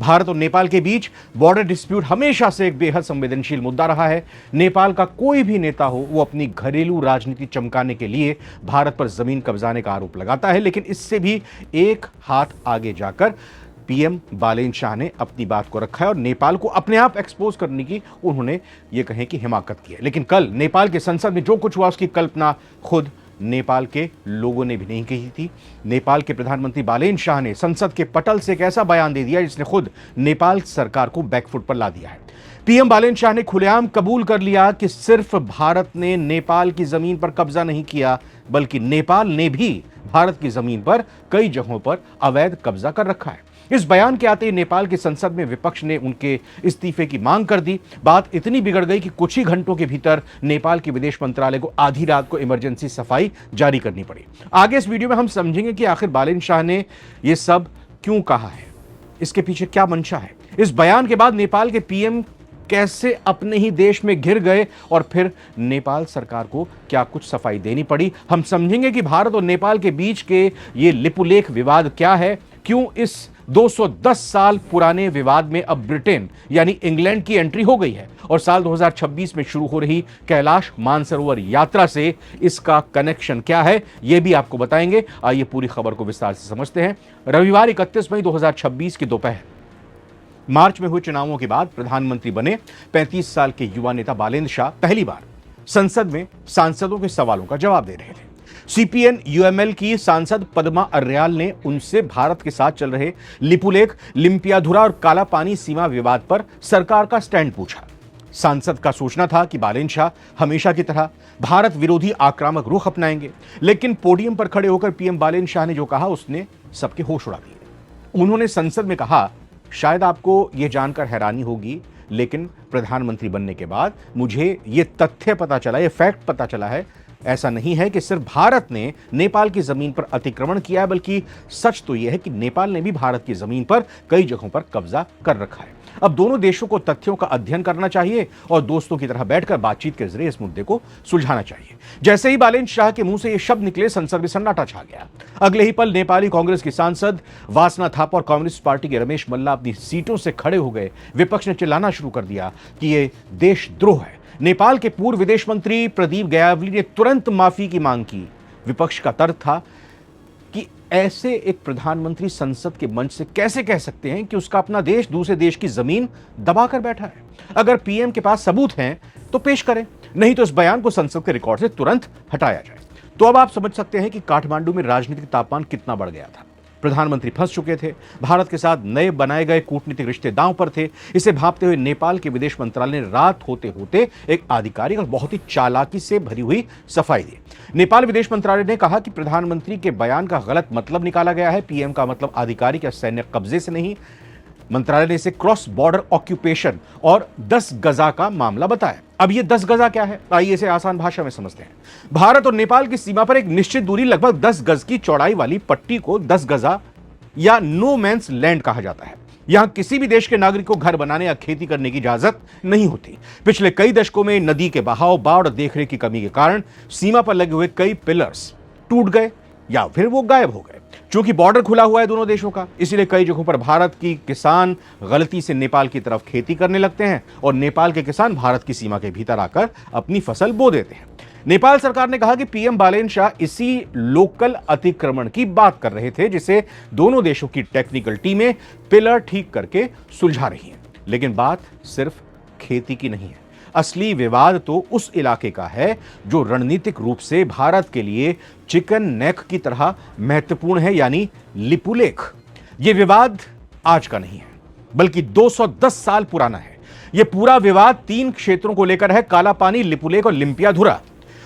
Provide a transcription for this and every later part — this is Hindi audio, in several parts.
भारत और नेपाल के बीच बॉर्डर डिस्प्यूट हमेशा से एक बेहद संवेदनशील मुद्दा रहा है। नेपाल का कोई भी नेता हो, वो अपनी घरेलू राजनीति चमकाने के लिए भारत पर जमीन कब्जाने का आरोप लगाता है, लेकिन इससे भी एक हाथ आगे जाकर पीएम बालेन शाह ने अपनी बात को रखा है और नेपाल को अपने आप एक्सपोज करने की उन्होंने ये कहें कि हिमाकत की है। लेकिन कल नेपाल के संसद में जो कुछ हुआ उसकी कल्पना खुद नेपाल के लोगों ने भी नहीं कही थी। नेपाल के प्रधानमंत्री बालेन शाह ने संसद के पटल से एक ऐसा बयान दे दिया जिसने खुद नेपाल सरकार को बैकफुट पर ला दिया है। पीएम बालेन शाह ने खुलेआम कबूल कर लिया कि सिर्फ भारत ने नेपाल की जमीन पर कब्जा नहीं किया, बल्कि नेपाल ने भी भारत की जमीन पर कई जगहों पर अवैध कब्जा कर रखा है। इस बयान के आते ही नेपाल की संसद में विपक्ष ने उनके इस्तीफे की मांग कर दी। बात इतनी बिगड़ गई कि कुछ ही घंटों के भीतर नेपाल के विदेश मंत्रालय को आधी रात को इमरजेंसी सफाई जारी करनी पड़ी। आगे इस वीडियो में हम समझेंगे कि आखिर बालेन शाह ने यह सब क्यों कहा है, इसके पीछे क्या मंशा है। इस बयान के बाद नेपाल के पीएम कैसे अपने ही देश में घिर गए और फिर नेपाल सरकार को क्या कुछ सफाई देनी पड़ी। हम समझेंगे कि भारत और नेपाल के बीच के ये लिपुलेख विवाद क्या है, क्यों इस 210 साल पुराने विवाद में अब ब्रिटेन यानी इंग्लैंड की एंट्री हो गई है और साल 2026 में शुरू हो रही कैलाश मानसरोवर यात्रा से इसका कनेक्शन क्या है, यह भी आपको बताएंगे। आइए पूरी खबर को विस्तार से समझते हैं। रविवार 31 मई 2026 की दोपहर मार्च में हुए चुनावों के बाद प्रधानमंत्री बने 35 साल के युवा नेता बालेन शाह पहली बार संसद में सांसदों के सवालों का जवाब दे रहे थे। सीपीएन यूएमएल की सांसद पद्मा अर्याल ने उनसे भारत के साथ चल रहे लिपुलेख, लिम्पियाधुरा और काला पानी सीमा विवाद पर सरकार का स्टैंड पूछा। सांसद का सोचना था कि बालेन शाह हमेशा की तरह भारत विरोधी आक्रामक रुख अपनाएंगे, लेकिन पोडियम पर खड़े होकर पीएम बालेन शाह ने जो कहा उसने सबके होश उड़ा दिए। उन्होंने संसद में कहा, शायद आपको यह जानकर हैरानी होगी, लेकिन प्रधानमंत्री बनने के बाद मुझे यह तथ्य पता चला, यह फैक्ट पता चला है, ऐसा नहीं है कि सिर्फ भारत ने नेपाल की जमीन पर अतिक्रमण किया है, बल्कि सच तो यह है कि नेपाल ने भी भारत की जमीन पर कई जगहों पर कब्जा कर रखा है। अब दोनों देशों को तथ्यों का अध्ययन करना चाहिए और दोस्तों की तरह बैठकर बातचीत के जरिए इस मुद्दे को सुलझाना चाहिए। जैसे ही बालेन शाह के मुंह से ये शब्द निकले, संसद में सन्नाटा छा गया। अगले ही पल नेपाली कांग्रेस की सांसद वासना थापा और कम्युनिस्ट पार्टी के रमेश मल्ला अपनी सीटों से खड़े हो गए। विपक्ष ने चिल्लाना शुरू कर दिया कि यह देशद्रोह है। नेपाल के पूर्व विदेश मंत्री प्रदीप गयावली ने तुरंत माफी की मांग की। विपक्ष का तर्क था कि ऐसे एक प्रधानमंत्री संसद के मंच से कैसे कह सकते हैं कि उसका अपना देश दूसरे देश की जमीन दबाकर बैठा है। अगर पीएम के पास सबूत हैं तो पेश करें, नहीं तो इस बयान को संसद के रिकॉर्ड से तुरंत हटाया जाए। तो अब आप समझ सकते हैं कि काठमांडू में राजनीतिक तापमान कितना बढ़ गया था। प्रधानमंत्री फंस चुके थे, भारत के साथ नए बनाए गए कूटनीतिक रिश्ते दांव पर थे। इसे भांपते हुए नेपाल के विदेश मंत्रालय ने रात होते होते एक आधिकारिक और बहुत ही चालाकी से भरी हुई सफाई दी। नेपाल विदेश मंत्रालय ने कहा कि प्रधानमंत्री के बयान का गलत मतलब निकाला गया है। पीएम का मतलब आधिकारिक या सैन्य कब्जे से नहीं। मंत्रालय ने इसे क्रॉस बॉर्डर ऑक्यूपेशन और 10 गजा का मामला बताया। अब ये 10 गजा क्या है, आइए इसे आसान भाषा में समझते हैं। भारत और नेपाल की सीमा पर एक निश्चित दूरी, लगभग 10 गज की चौड़ाई वाली पट्टी को 10 गजा या नो मैंस लैंड कहा जाता है। यहां किसी भी देश के नागरिक को घर बनाने या खेती करने की इजाजत नहीं होती। पिछले कई दशकों में नदी के बहाव, बाढ़ और देखरेख की कमी के कारण सीमा पर लगे हुए कई पिलर्स टूट गए या फिर वो गायब हो गए। चूंकि बॉर्डर खुला हुआ है दोनों देशों का, इसीलिए कई जगहों पर भारत की किसान गलती से नेपाल की तरफ खेती करने लगते हैं और नेपाल के किसान भारत की सीमा के भीतर आकर अपनी फसल बो देते हैं। नेपाल सरकार ने कहा कि पीएम बालेन शाह इसी लोकल अतिक्रमण की बात कर रहे थे, जिसे दोनों देशों की टेक्निकल टीमें पिलर ठीक करके सुलझा रही हैं। लेकिन बात सिर्फ खेती की नहीं है। असली विवाद तो उस इलाके का है जो रणनीतिक रूप से भारत के लिए चिकन नेक की तरह महत्वपूर्ण है, यानी लिपुलेख। यह विवाद आज का नहीं है, बल्कि 210 साल पुराना है। यह पूरा विवाद 3 क्षेत्रों को लेकर है: काला पानी, लिपुलेख और लिम्पियाधुरा।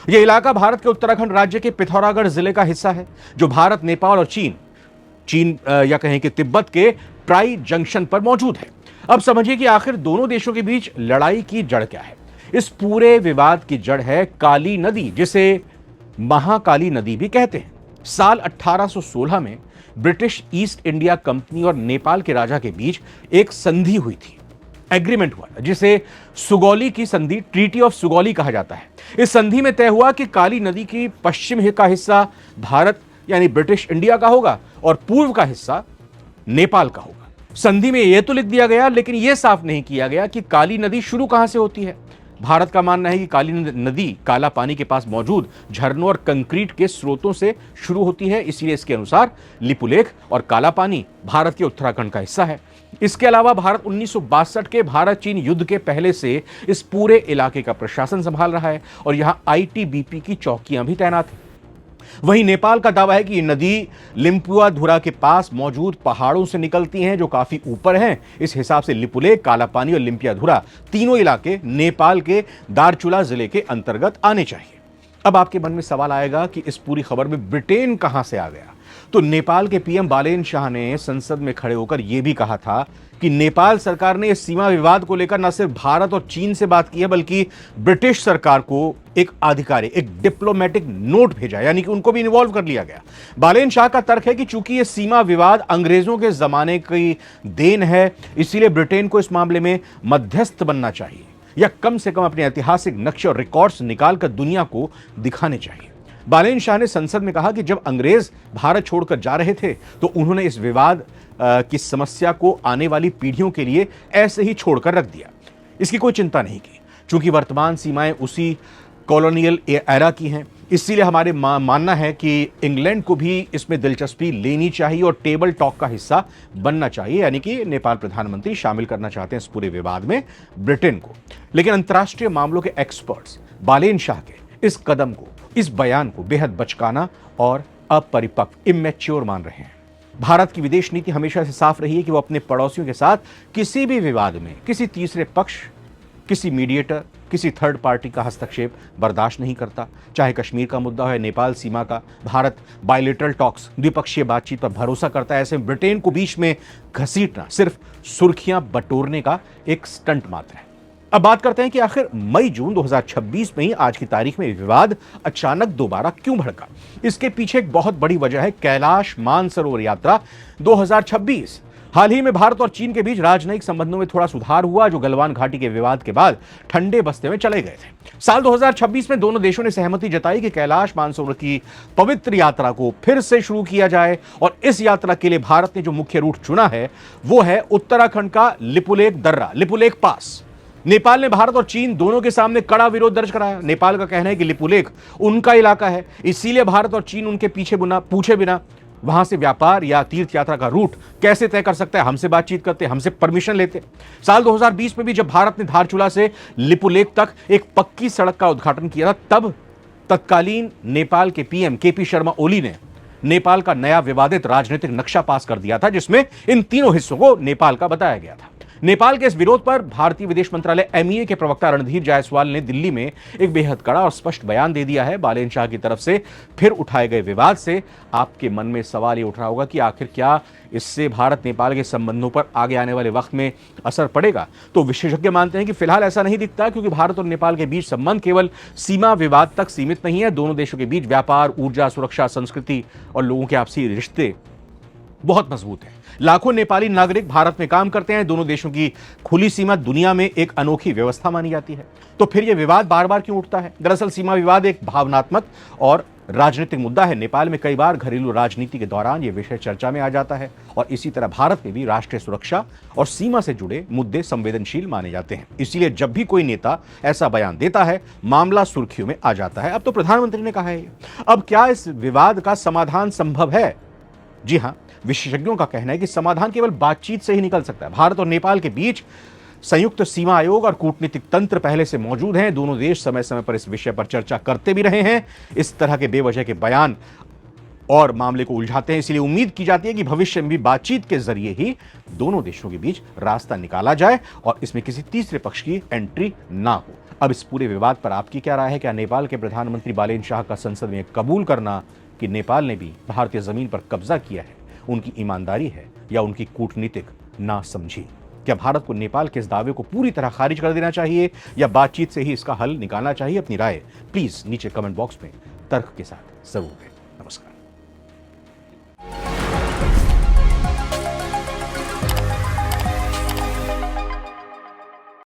यह इलाका भारत के उत्तराखंड राज्य के पिथौरागढ़ जिले का हिस्सा है, जो भारत, नेपाल और चीन या कहें कि तिब्बत के ट्राई जंक्शन पर मौजूद है। अब समझिए कि आखिर दोनों देशों के बीच लड़ाई की जड़ क्या है। इस पूरे विवाद की जड़ है काली नदी, जिसे महाकाली नदी भी कहते हैं। साल 1816 में ब्रिटिश ईस्ट इंडिया कंपनी और नेपाल के राजा के बीच एक संधि हुई थी, एग्रीमेंट हुआ, जिसे सुगौली की संधि, ट्रीटी ऑफ सुगौली कहा जाता है। इस संधि में तय हुआ कि काली नदी की पश्चिम का हिस्सा भारत यानी ब्रिटिश इंडिया का होगा और पूर्व का हिस्सा नेपाल का होगा। संधि में यह तो लिख दिया गया, लेकिन यह साफ नहीं किया गया कि काली नदी शुरू कहां से होती है। भारत का मानना है कि काली नदी काला पानी के पास मौजूद झरनों और कंक्रीट के स्रोतों से शुरू होती है, इसीलिए इसके अनुसार लिपुलेख और काला पानी भारत के उत्तराखंड का हिस्सा है। इसके अलावा भारत 1962 के भारत चीन युद्ध के पहले से इस पूरे इलाके का प्रशासन संभाल रहा है और यहां आईटीबीपी की चौकियां भी तैनात हैं। वहीं नेपाल का दावा है कि ये नदी लिम्पुआधुरा के पास मौजूद पहाड़ों से निकलती हैं, जो काफी ऊपर हैं। इस हिसाब से लिपुलेख, काला पानी और लिम्पियाधुरा तीनों इलाके नेपाल के दार्चुला जिले के अंतर्गत आने चाहिए। अब आपके मन में सवाल आएगा कि इस पूरी खबर में ब्रिटेन कहां से आ गया। तो नेपाल के पीएम बालेन शाह ने संसद में खड़े होकर यह भी कहा था कि नेपाल सरकार ने इस सीमा विवाद को लेकर न सिर्फ भारत और चीन से बात की है, बल्कि ब्रिटिश सरकार को एक आधिकारिक, एक डिप्लोमेटिक नोट भेजा, यानी कि उनको भी इन्वॉल्व कर लिया गया। बालेन शाह का तर्क है कि चूंकि यह सीमा विवाद अंग्रेजों के जमाने की देन है, इसीलिए ब्रिटेन को इस मामले में मध्यस्थ बनना चाहिए या कम से कम अपने ऐतिहासिक नक्शे और रिकॉर्ड्स निकालकर दुनिया को दिखाने चाहिए। बालेन शाह ने संसद में कहा कि जब अंग्रेज भारत छोड़कर जा रहे थे तो उन्होंने इस विवाद की समस्या को आने वाली पीढ़ियों के लिए ऐसे ही छोड़कर रख दिया, इसकी कोई चिंता नहीं की। चूंकि वर्तमान सीमाएं उसी कॉलोनियल एरा की हैं, इसीलिए हमारे मानना है कि इंग्लैंड को भी इसमें दिलचस्पी लेनी चाहिए और टेबल टॉक का हिस्सा बनना चाहिए, यानी कि नेपाल प्रधानमंत्री शामिल करना चाहते हैं इस पूरे विवाद में ब्रिटेन को। लेकिन अंतर्राष्ट्रीय मामलों के एक्सपर्ट्स बालेन शाह के इस कदम को, इस बयान को बेहद बचकाना और अपरिपक्व, इमैच्योर मान रहे हैं। भारत की विदेश नीति हमेशा से साफ रही है कि वो अपने पड़ोसियों के साथ किसी भी विवाद में किसी तीसरे पक्ष, किसी मीडिएटर, किसी थर्ड पार्टी का हस्तक्षेप बर्दाश्त नहीं करता। चाहे कश्मीर का मुद्दा हो या नेपाल सीमा का, भारत बायलैटरल टॉक्स, द्विपक्षीय बातचीत पर भरोसा करता है। ऐसे में ब्रिटेन को बीच में घसीटना सिर्फ सुर्खियां बटोरने का एक स्टंट मात्र है। अब बात करते हैं कि आखिर मई-जून 2026 में ही आज की तारीख में विवाद अचानक दोबारा क्यों भड़का। इसके पीछे एक बहुत बड़ी वजह है कैलाश मानसरोवर यात्रा 2026। हाल ही में भारत और चीन के बीच राजनयिक संबंधों में थोड़ा सुधार हुआ, जो गलवान घाटी के विवाद के बाद ठंडे बस्ते में चले गए थे। साल 2026 में दोनों देशों ने सहमति जताई कि कैलाश मानसरोवर की पवित्र यात्रा को फिर से शुरू किया जाए और इस यात्रा के लिए भारत ने जो मुख्य रूट चुना है वो है उत्तराखंड का लिपुलेख दर्रा, लिपुलेख पास। नेपाल ने भारत और चीन दोनों के सामने कड़ा विरोध दर्ज कराया। नेपाल का कहना है कि लिपुलेख उनका इलाका है, इसीलिए भारत और चीन उनके पूछे बिना वहां से व्यापार या तीर्थ यात्रा का रूट कैसे तय कर सकता है। हमसे बातचीत करते, हमसे परमिशन लेते। साल 2020 में भी जब भारत ने धारचूला से लिपुलेख तक एक पक्की सड़क का उद्घाटन किया था, तब तत्कालीन नेपाल के पीएम केपी शर्मा ओली ने नेपाल का नया विवादित राजनीतिक नक्शा पास कर दिया था, जिसमें इन तीनों हिस्सों को नेपाल का बताया गया था। नेपाल के इस विरोध पर भारतीय विदेश मंत्रालय एमईए के प्रवक्ता रणधीर जायसवाल ने दिल्ली में एक बेहद कड़ा और स्पष्ट बयान दे दिया है। बालेन शाह की तरफ से फिर उठाए गए विवाद से आपके मन में सवाल ये उठ रहा होगा कि आखिर क्या इससे भारत नेपाल के संबंधों पर आगे आने वाले वक्त में असर पड़ेगा। तो विशेषज्ञ मानते हैं कि फिलहाल ऐसा नहीं दिखता, क्योंकि भारत और नेपाल के बीच संबंध केवल सीमा विवाद तक सीमित नहीं है। दोनों देशों के बीच व्यापार, ऊर्जा, सुरक्षा, संस्कृति और लोगों के आपसी रिश्ते बहुत मजबूत है। लाखों नेपाली नागरिक भारत में काम करते हैं। दोनों देशों की खुली सीमा दुनिया में एक अनोखी व्यवस्था मानी जाती है। तो फिर यह विवाद बार बार क्यों उठता है? दरअसल सीमा विवाद एक भावनात्मक और राजनीतिक मुद्दा है। नेपाल में कई बार घरेलू राजनीति के दौरान यह विषय चर्चा में आ जाता है और इसी तरह भारत में भी राष्ट्रीय सुरक्षा और सीमा से जुड़े मुद्दे संवेदनशील माने जाते हैं। इसीलिए जब भी कोई नेता ऐसा बयान देता है, मामला सुर्खियों में आ जाता है। अब तो प्रधानमंत्री ने कहा है। अब क्या इस विवाद का समाधान संभव है? जी हां, विशेषज्ञों का कहना है कि समाधान केवल बातचीत से ही निकल सकता है। भारत और नेपाल के बीच संयुक्त सीमा आयोग और कूटनीतिक तंत्र पहले से मौजूद हैं। दोनों देश समय समय पर इस विषय पर चर्चा करते भी रहे हैं। इस तरह के बेवजह के बयान और मामले को उलझाते हैं। इसलिए उम्मीद की जाती है कि भविष्य में भी बातचीत के जरिए ही दोनों देशों के बीच रास्ता निकाला जाए और इसमें किसी तीसरे पक्ष की एंट्री ना हो। अब इस पूरे विवाद पर आपकी क्या राय है? क्या नेपाल के प्रधानमंत्री बालेन शाह का संसद में कबूल करना कि नेपाल ने भी भारतीय जमीन पर कब्जा किया है उनकी ईमानदारी है या उनकी कूटनीतिक नासमझी? क्या भारत को नेपाल के इस दावे को पूरी तरह खारिज कर देना चाहिए या बातचीत से ही इसका हल निकालना चाहिए? अपनी राय प्लीज नीचे कमेंट बॉक्स में तर्क के साथ जरूर दें। नमस्कार।